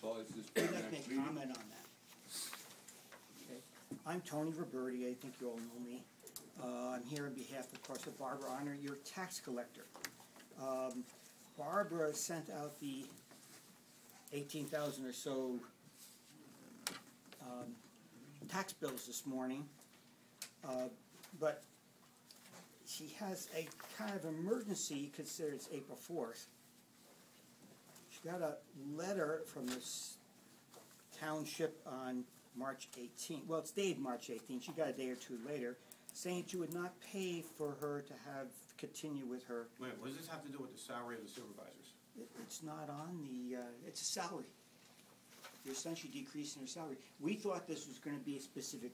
advertise this I'd for like to next make a meeting? comment on that. Okay. I'm Tony Roberti, I think you all know me. I'm here on behalf, of course, of Barbara Ahner, your tax collector. Barbara sent out the 18,000 or so tax bills this morning, but she has a kind of emergency, considered it's April 4th. She got a letter from this township on March 18th. Well, it's dated March 18th. She got a day or two later, saying she would not pay for her to continue with her. Wait, what does this have to do with the salary of the supervisors? It's not on the, it's a salary. You're essentially decreasing her salary. We thought this was going to be a specific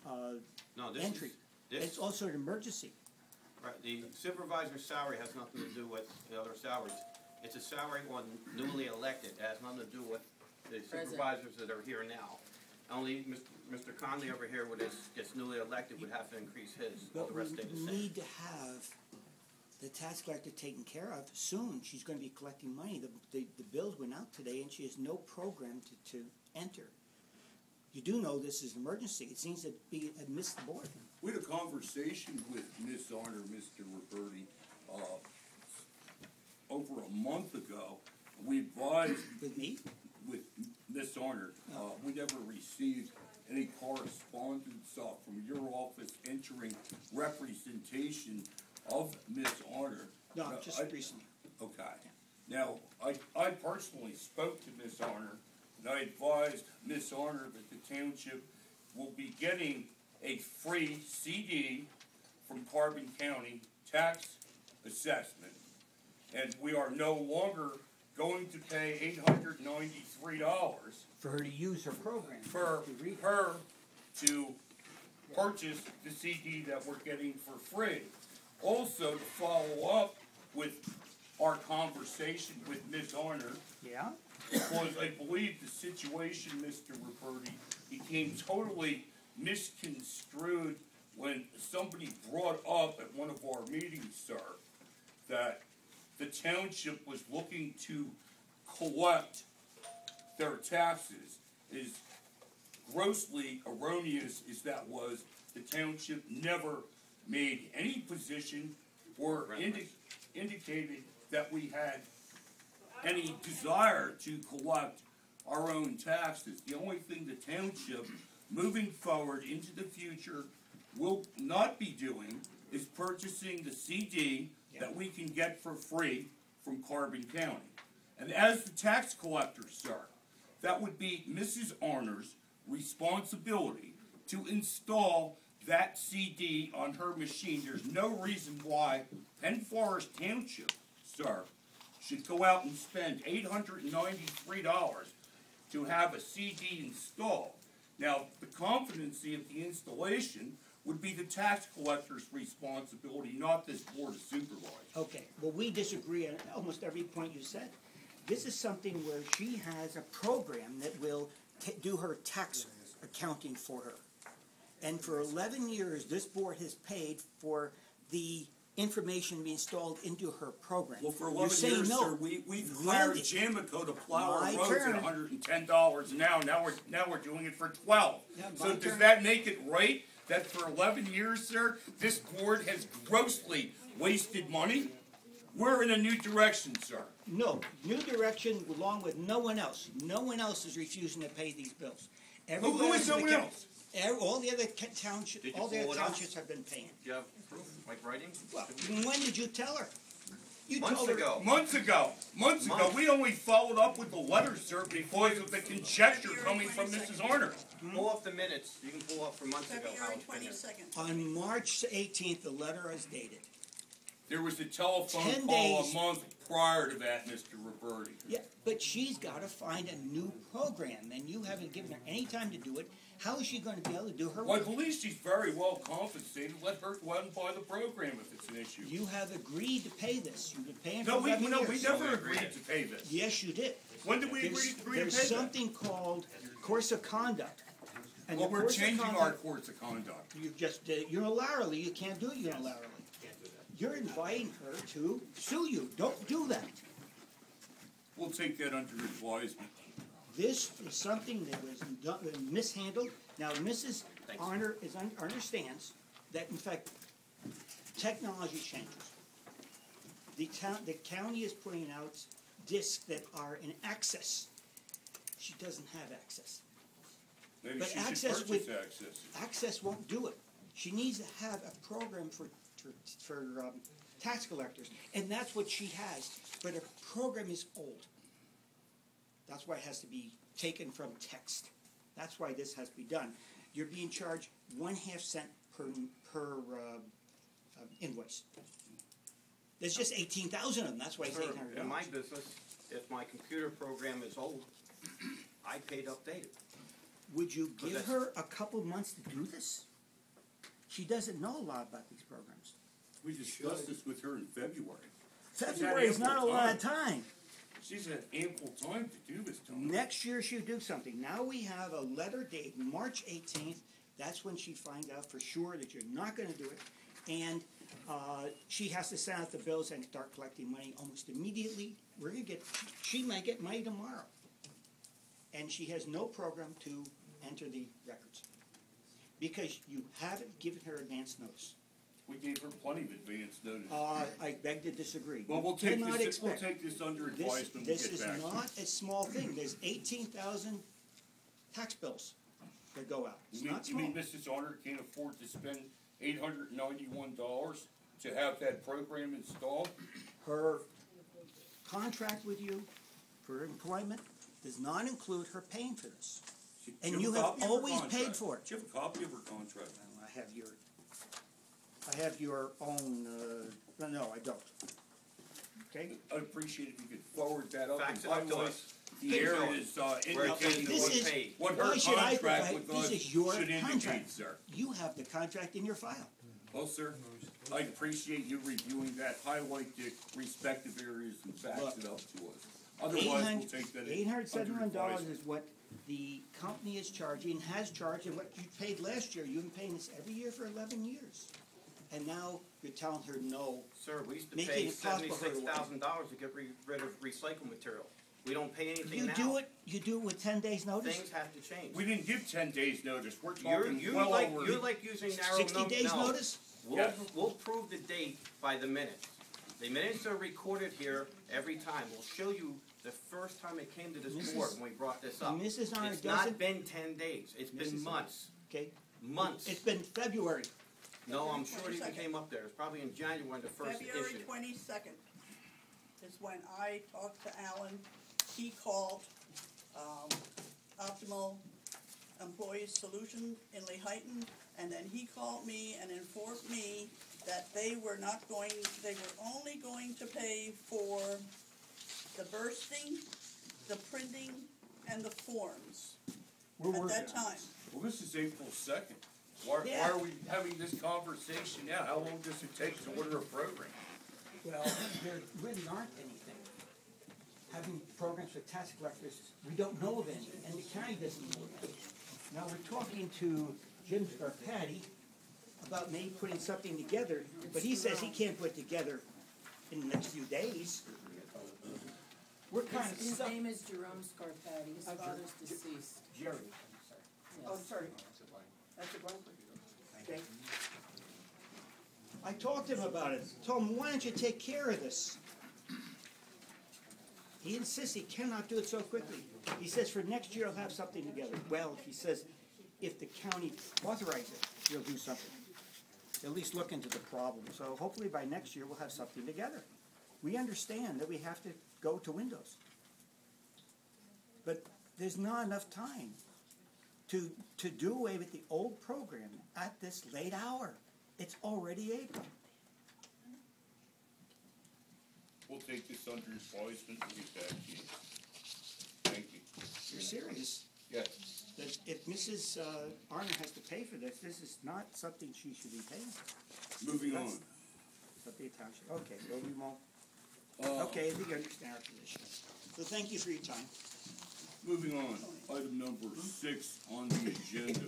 No, this entry. It's also an emergency. Right, the supervisor's salary has nothing to do with the other salaries. It's a salary on newly elected. It has nothing to do with the supervisors that are here now. Only Mr. Conley over here, when gets newly elected, would have to increase his. All the rest stay the We same. need to have the tax collector taken care of soon. She's going to be collecting money. The bills went out today, and she has no program to enter. You do know this is an emergency. It seems to be had missed the board. We had a conversation with Miss Ahner, Mr. Roberti, over a month ago. We advised With me? with Miss Ahner, we never received any correspondence from your office entering representation of Miss Ahner. No, just recently. Okay. Now, I personally spoke to Miss Ahner, and I advised Miss Ahner that the township will be getting a free CD from Carbon County tax assessment, and we are no longer going to pay $893 For her to use her program. for to read it. her to purchase the CD that we're getting for free. Also, to follow up with our conversation with Ms. Ahner, Yeah? because I believe the situation, Mr. Roberti, became totally misconstrued when somebody brought up at one of our meetings, sir, that the township was looking to collect their taxes. As grossly erroneous as that was, the township never made any position or indicated that we had any desire to collect our own taxes. The only thing the township, moving forward into the future, will not be doing is purchasing the CD that we can get for free from Carbon County. And as the tax collector, sir, that would be Mrs. Ahner's responsibility to install that CD on her machine. There's no reason why Penn Forest Township, sir, should go out and spend $893 to have a CD installed. Now, the competency of the installation would be the tax collector's responsibility, not this board of supervisors. Okay. Well, we disagree on almost every point you said. This is something where she has a program that will do her tax accounting for her. And for 11 years, this board has paid for the information to be installed into her program. Well, for You're 11 saying years, no. sir, we've hired Jamico to plow our My roads turn. at $110 an hour. Now we're doing it for $12. Yeah, So my does turn. that make it right that for 11 years, sir, this board has grossly wasted money? We're in a new direction, sir. No. New direction along with no one else. No one else is refusing to pay these bills. Who is someone else? All the other townships, Did you all the pull other it up? townships have been paying. Do you have proof, like writing? Well, when did you tell her? You Months told her. ago. Months ago. Months. We only followed up with the letter, sir, because of the conjecture coming from Mrs. Ahner. Pull up the minutes. You can pull up from months ago. how February it's been there. 22nd. On March 18th, the letter is dated. There was a telephone 10 call days. a month prior to that, Mr. Roberti. Yeah, but she's got to find a new program, and you haven't given her any time to do it. How is she going to be able to do her Well, I work? believe she's very well compensated. Let her go out and buy the program if it's an issue. You have agreed to pay this. You've been paying for No, we 11 years. never agreed to pay this. Yes, you did. When did we There's, agree to there's pay that? something called course of conduct. And Well, the we're course of changing our conduct- course of conduct. You just did it unilaterally. You can't do it unilaterally. You're inviting her to sue you. Don't do that. We'll take that under advisement. This is something that was mishandled. Now, Mrs. Thanks. Ahner understands that, in fact, technology changes. The county is putting out discs that are in access. She doesn't have access. Maybe But she should access purchase access. Access won't do it. She needs to have a program for tax collectors, and that's what she has. But her program is old. That's why it has to be taken from text. That's why this has to be done. You're being charged 1/2 cent per invoice. There's just 18,000 of them. That's why it's Sir, $800. in my business, if my computer program is old, I pay to update it. Would you give her a couple months to do this? She doesn't know a lot about these programs. We discussed this with her in February. February is not a lot of time. She's had ample time to do this, Tom. Next year she'll do something. Now we have a letter date, March 18th. That's when she finds out for sure that you're not going to do it. And she has to send out the bills and start collecting money almost immediately. She might get money tomorrow. And she has no program to enter the records. Because you haven't given her advance notice. We gave her plenty of advance notice. I beg to disagree. Well, we'll take this under advisement. This is not a small thing. There's 18,000 tax bills that go out. It's not small. You mean Mrs. Ahner can't afford to spend $891 to have that program installed? Her contract with you for employment does not include her paying for this. And you have always paid for it. Do you have a copy of her contract? I have your own, no, I don't. Okay? I'd appreciate if you could forward that up Fax and it up to highlight us. the areas indicating what her contract with us This is your should indicate, contract. sir. You have the contract in your file. Well, sir, I'd appreciate you reviewing that, highlight the respective areas and fax it up to us. Otherwise, we'll take that under $871 advisement. is what the company is charging, has charged, and what you paid last year. You've been paying this every year for 11 years. And now you're telling her no. Sir, we used to Making pay it possible for her to work. $76,000 to get rid of recycled material. We don't pay anything You now. do it with 10 days notice? Things have to change. We didn't give 10 days notice. We're talking You're well like using narrow 60 days no. notice? We'll prove the date by the minutes. The minutes are recorded here every time. We'll show you the first time it came to this board when we brought this up. Mrs. Ahner It's doesn't- not been 10 days. It's been months. Okay. Months. It's been February. No, I'm sure it even came up there. It's probably in January when the first February issue. 22nd is when I talked to Alan. He called Optimal Employees Solution in Lehighton, and then he called me and informed me that they were only going to pay for the bursting, the printing, and the forms at that time. Well, this is April 2nd. Why Yeah. are we having this conversation now? How long does it take to order a program? Well, there really aren't anything. Having programs for tax collectors, we don't know of any, and the county doesn't know of any. Now, we're talking to Jim Scarpati about maybe putting something together, but he says he can't put it together in the next few days. We're kind of His stuck. name is Jerome Scarpati, his father's deceased. Jerry. Oh, sorry. That's a blank. Okay. I talked to him about it. Told him, why don't you take care of this? He insists he cannot do it so quickly. He says for next year he'll have something together. Well, he says if the county authorizes it, he'll do something. At least look into the problem. So hopefully by next year we'll have something together. We understand that we have to go to Windows. But there's not enough time to do away with the old program at this late hour. It's already April. We'll take this under advisement and get back to you. Thank you. You're serious? Yes. That if Mrs. Ahner has to pay for this, this is not something she should be paying for. Moving on. Something the township. Okay, well we won't. Okay, I think you understand our position. So thank you for your time. Moving on. Item number 6 on the agenda.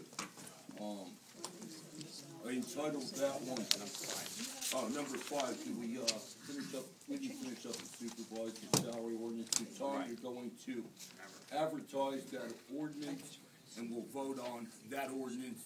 I entitled that one, number 5, can we, finish up, when you finish up the supervisor's salary ordinance, Tom, you're going to advertise that ordinance, and we'll vote on that ordinance